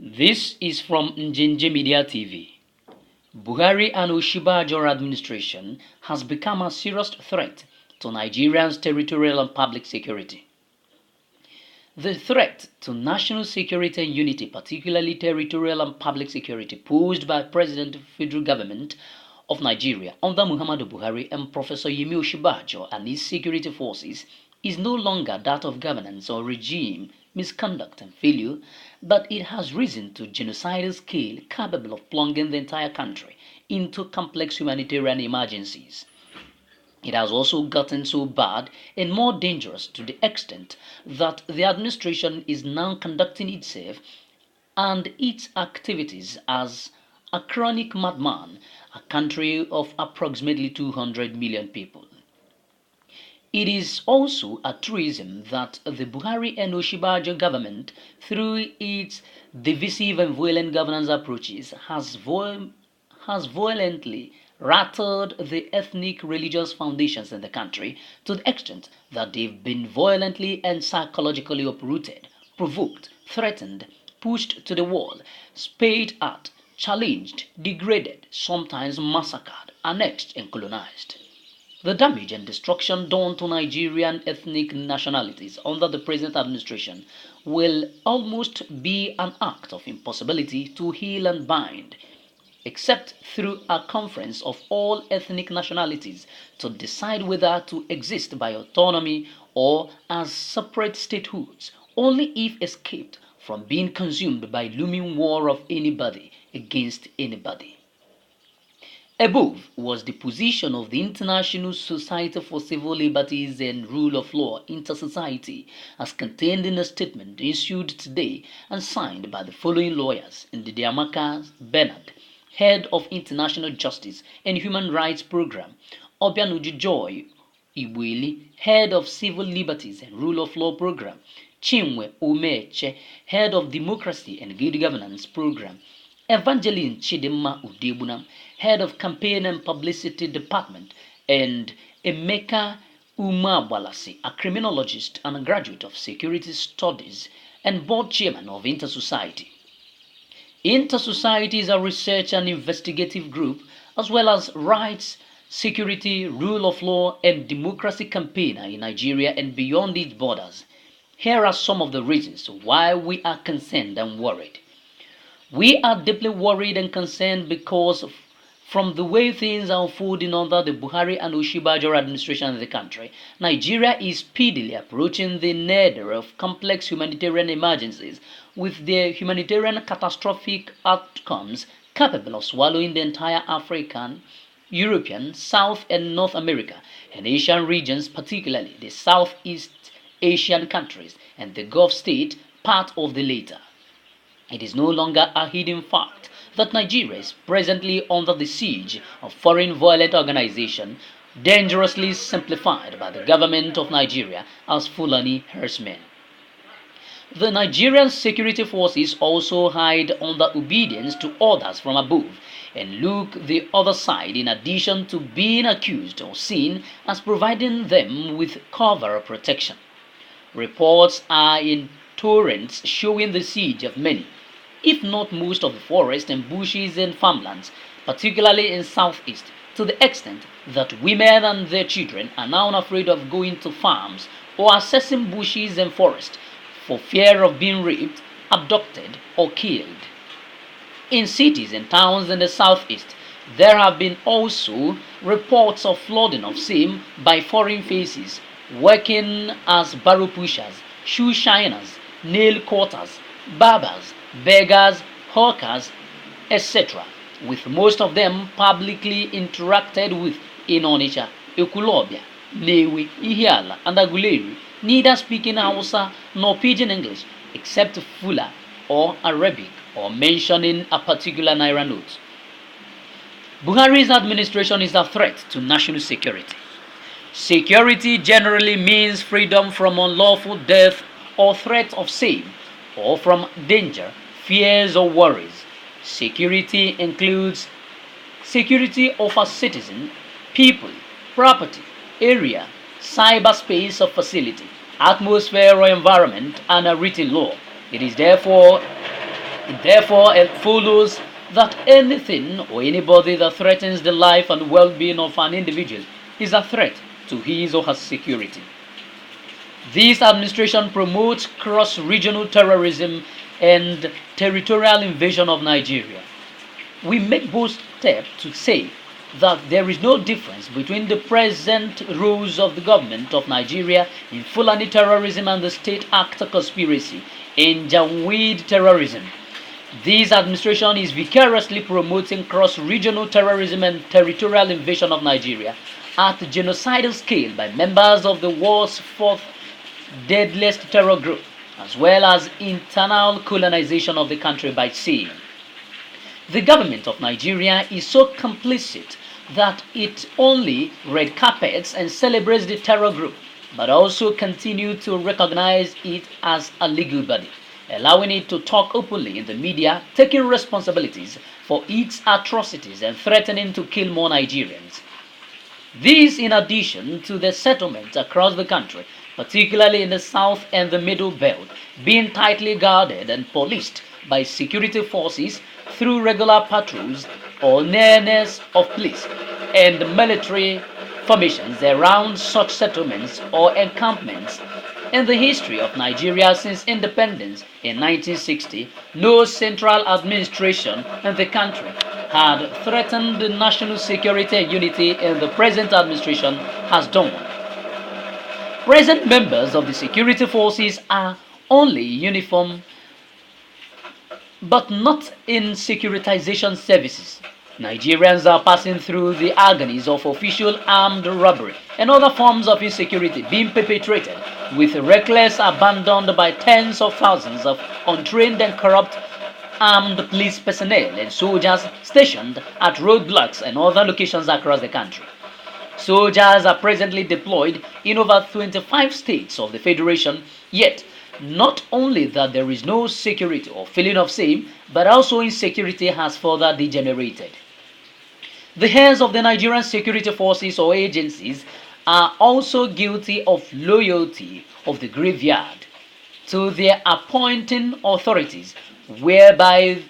This is from Njenje Media TV. Buhari and Osinbajo administration has become a serious threat to Nigerians' territorial and public security. The threat to national security and unity, particularly territorial and public security, posed by President of the Federal Government of Nigeria under Muhammadu Buhari and Professor Yemi Osinbajo and his security forces is no longer that of governance or regime misconduct and failure, but it has risen to genocidal scale capable of plunging the entire country into complex humanitarian emergencies. It has also gotten so bad and more dangerous to the extent that the administration is now conducting itself and its activities as a chronic madman, a country of approximately 200 million people. It is also a truism that the Buhari and Osinbajo government, through its divisive and violent governance approaches, has violently rattled the ethnic religious foundations in the country to the extent that they've been violently and psychologically uprooted, provoked, threatened, pushed to the wall, spayed at, challenged, degraded, sometimes massacred, annexed and colonized. The damage and destruction done to Nigerian ethnic nationalities under the present administration will almost be an act of impossibility to heal and bind, except through a conference of all ethnic nationalities to decide whether to exist by autonomy or as separate statehoods, only if escaped from being consumed by looming war of anybody against anybody. Above was the position of the International Society for Civil Liberties and Rule of Law, InterSociety, as contained in a statement issued today and signed by the following lawyers: Ndidiamaka Bernard, Head of International Justice and Human Rights Program; Obianuju Joy Igweli, Head of Civil Liberties and Rule of Law Program; Chinwe Umeche, Head of Democracy and Good Governance Program; Evangeline Chidimma Udebunam, Head of Campaign and Publicity Department; and Emeka Umawalasi, a criminologist and a graduate of Security Studies and Board Chairman of InterSociety. InterSociety is a research and investigative group as well as rights, security, rule of law and democracy campaigner in Nigeria and beyond its borders. Here are some of the reasons why we are concerned and worried. We are deeply worried and concerned because from the way things are unfolding under the Buhari and Osinbajo administration in the country, Nigeria is speedily approaching the nadir of complex humanitarian emergencies with their humanitarian catastrophic outcomes capable of swallowing the entire African, European, South and North America and Asian regions, particularly the Southeast Asian countries and the Gulf state, part of the latter. It is no longer a hidden fact that Nigeria is presently under the siege of foreign violent organization, dangerously simplified by the government of Nigeria as Fulani herdsmen. The Nigerian security forces also hide under obedience to orders from above and look the other side in addition to being accused or seen as providing them with cover protection. Reports are in torrents showing the siege of many, if not most, of the forests and bushes and farmlands, particularly in Southeast, to the extent that women and their children are now afraid of going to farms or accessing bushes and forests for fear of being raped, abducted, or killed. In cities and towns in the Southeast, there have been also reports of flooding of same by foreign faces working as barrow pushers, shoe shiners, nail cutters, barbers, beggars, hawkers, etc., with most of them publicly interacted with in Onitsha, Ekulobia, Newe, Ihiala, and Aguleri, neither speaking Hausa nor Pidgin English, except Fula or Arabic or mentioning a particular Naira note. Buhari's administration is a threat to national security. Security generally means freedom from unlawful death or threat of same, or from danger, fears or worries. Security includes security of a citizen, people, property, area, cyberspace or facility, atmosphere or environment, and a written law. It is therefore Therefore, it follows that anything or anybody that threatens the life and well-being of an individual is a threat to his or her security. This administration promotes cross-regional terrorism and territorial invasion of Nigeria. We make bold step to say that there is no difference between the present rules of the government of Nigeria in Fulani terrorism and the state actor conspiracy in Janjaweed terrorism. This administration is vicariously promoting cross-regional terrorism and territorial invasion of Nigeria at genocidal scale by members of the world's fourth deadliest terror group, as well as internal colonization of the country by sea. The government of Nigeria is so complicit that it only red carpets and celebrates the terror group, but also continues to recognize it as a legal body, allowing it to talk openly in the media, taking responsibilities for its atrocities and threatening to kill more Nigerians. This in addition to the settlements across the country, particularly in the south and the middle belt, being tightly guarded and policed by security forces through regular patrols or nearness of police and military formations around such settlements or encampments. In the history of Nigeria since independence in 1960, no central administration in the country had threatened the national security and unity, and the present administration has done. Present members of the security forces are only uniform but not in securitization services. Nigerians are passing through the agonies of official armed robbery and other forms of insecurity being perpetrated with reckless abandon by tens of thousands of untrained and corrupt armed police personnel and soldiers stationed at roadblocks and other locations across the country. Soldiers are presently deployed in over 25 states of the Federation, yet not only that there is no security or feeling of safety, but also insecurity has further degenerated. The heads of the Nigerian security forces or agencies are also guilty of loyalty of the graveyard to their appointing authorities, whereby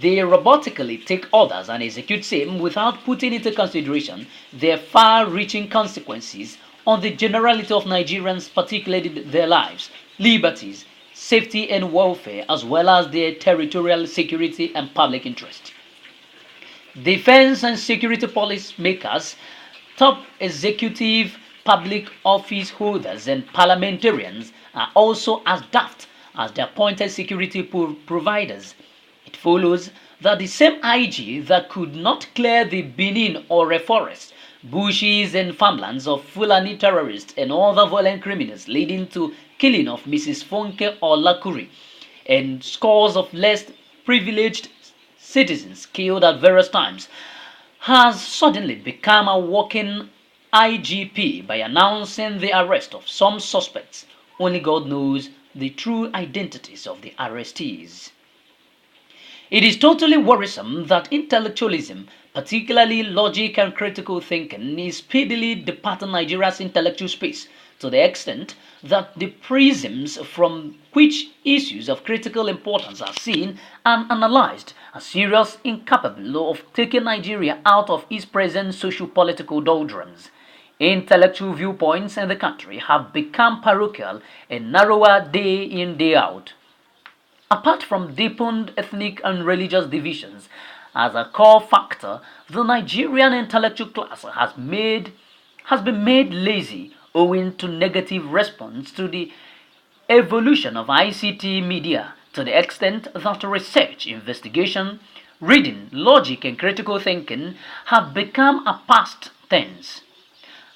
they robotically take orders and execute same without putting into consideration their far-reaching consequences on the generality of Nigerians, particularly their lives, liberties, safety and welfare, as well as their territorial security and public interest. Defense and security policy makers, top executive public office holders and parliamentarians are also as daft as the appointed security providers. It follows that the same IG that could not clear the Benin or reforest, bushes and farmlands of Fulani terrorists and other violent criminals leading to killing of Mrs. Fonke or Lakuri and scores of less privileged citizens killed at various times, has suddenly become a walking IGP by announcing the arrest of some suspects. Only God knows the true identities of the arrestees. It is totally worrisome that intellectualism, particularly logic and critical thinking, is speedily departing Nigeria's intellectual space to the extent that the prisms from which issues of critical importance are seen and analyzed are seriously incapable of taking Nigeria out of its present socio-political doldrums. Intellectual viewpoints in the country have become parochial and narrower day in, day out. Apart from deepened ethnic and religious divisions as a core factor, the Nigerian intellectual class has been made lazy owing to negative response to the evolution of ICT media, to the extent that research, investigation, reading, logic and critical thinking have become a past tense.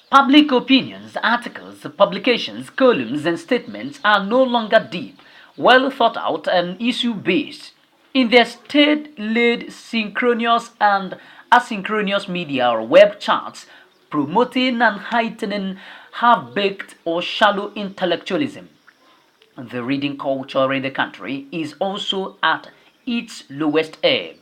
Public opinions, articles, publications, columns and statements are no longer deep, well thought out and issue-based. In their state-led synchronous and asynchronous media or web charts, promoting and heightening half-baked or shallow intellectualism. The reading culture in the country is also at its lowest ebb.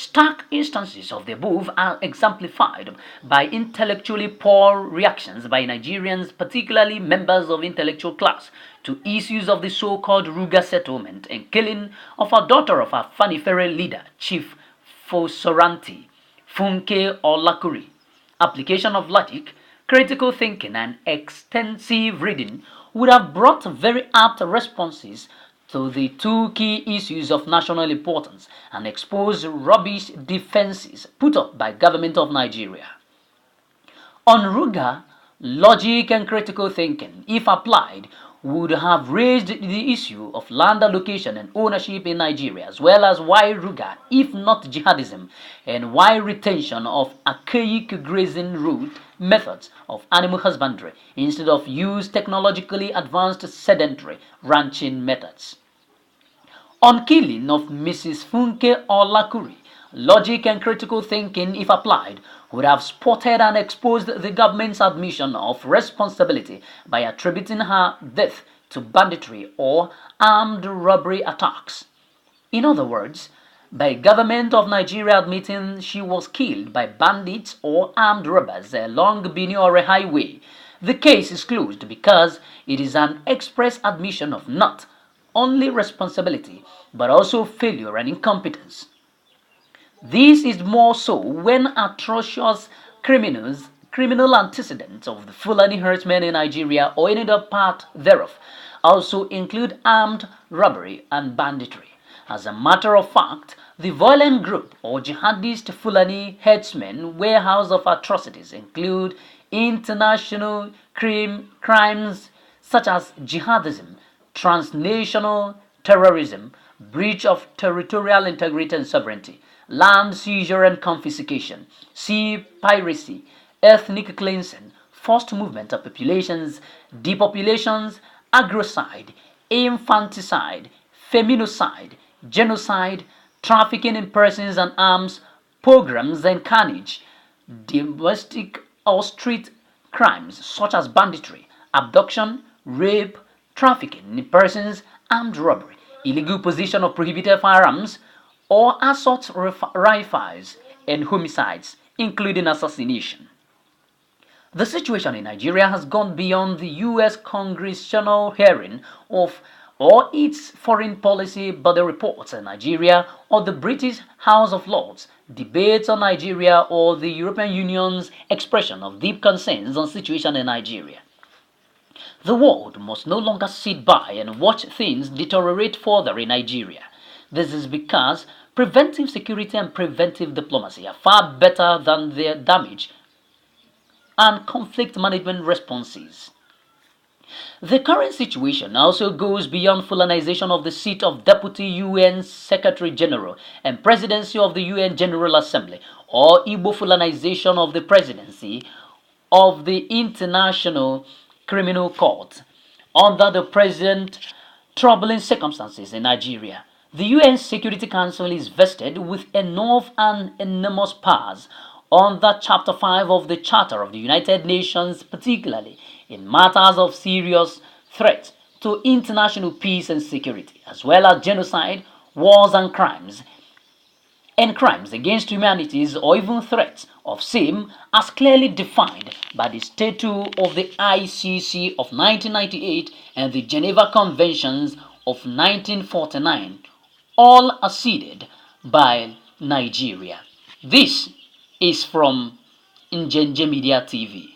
Stark instances of the above are exemplified by intellectually poor reactions by Nigerians, particularly members of intellectual class, to issues of the so-called Ruga settlement and killing of a daughter of our Fanifere leader, Chief Fosoranti, Funke Olakuri. Application of logic, critical thinking, and extensive reading would have brought very apt responses to the two key issues of national importance and expose rubbish defenses put up by government of Nigeria. On Ruga, logic and critical thinking, if applied, would have raised the issue of land allocation and ownership in Nigeria, as well as why Ruga, if not jihadism, and why retention of archaic grazing route methods of animal husbandry instead of use technologically advanced sedentary ranching methods. On killing of Mrs. Funke Olakuri, logic and critical thinking, if applied, would have spotted and exposed the government's admission of responsibility by attributing her death to banditry or armed robbery attacks. In other words, by government of Nigeria admitting she was killed by bandits or armed robbers along Biniore Highway, the case is closed because it is an express admission of not only responsibility but also failure and incompetence. This is more so when atrocious criminal antecedents of the Fulani herdsmen in Nigeria or any other part thereof also include armed robbery and banditry. As a matter of fact, the violent group or jihadist Fulani herdsmen warehouse of atrocities include international crimes such as jihadism, transnational terrorism, breach of territorial integrity and sovereignty, land seizure and confiscation, sea piracy, ethnic cleansing, forced movement of populations, depopulations, agrocide, infanticide, feminicide, genocide, trafficking in persons and arms, pogroms and carnage, domestic or street crimes such as banditry, abduction, rape, trafficking in persons, armed robbery, illegal possession of prohibited firearms, or assault rifles and homicides, including assassination. The situation in Nigeria has gone beyond the U.S. congressional hearing of or its foreign policy body reports in Nigeria or the British House of Lords debates on Nigeria or the European Union's expression of deep concerns on the situation in Nigeria. The world must no longer sit by and watch things deteriorate further in Nigeria. This is because preventive security and preventive diplomacy are far better than their damage and conflict management responses. The current situation also goes beyond Fulanization of the seat of Deputy UN Secretary General and Presidency of the UN General Assembly, or Igbo Fulanization of the Presidency of the International Criminal Court. Under the present troubling circumstances in Nigeria, the UN Security Council is vested with enough and enormous powers under Chapter 5 of the Charter of the United Nations, particularly in matters of serious threat to international peace and security, as well as genocide, wars and crimes against humanities or even threats of same as clearly defined by the Statute of the ICC of 1998 and the Geneva Conventions of 1949, all acceded by Nigeria. This is from Njenje Media TV.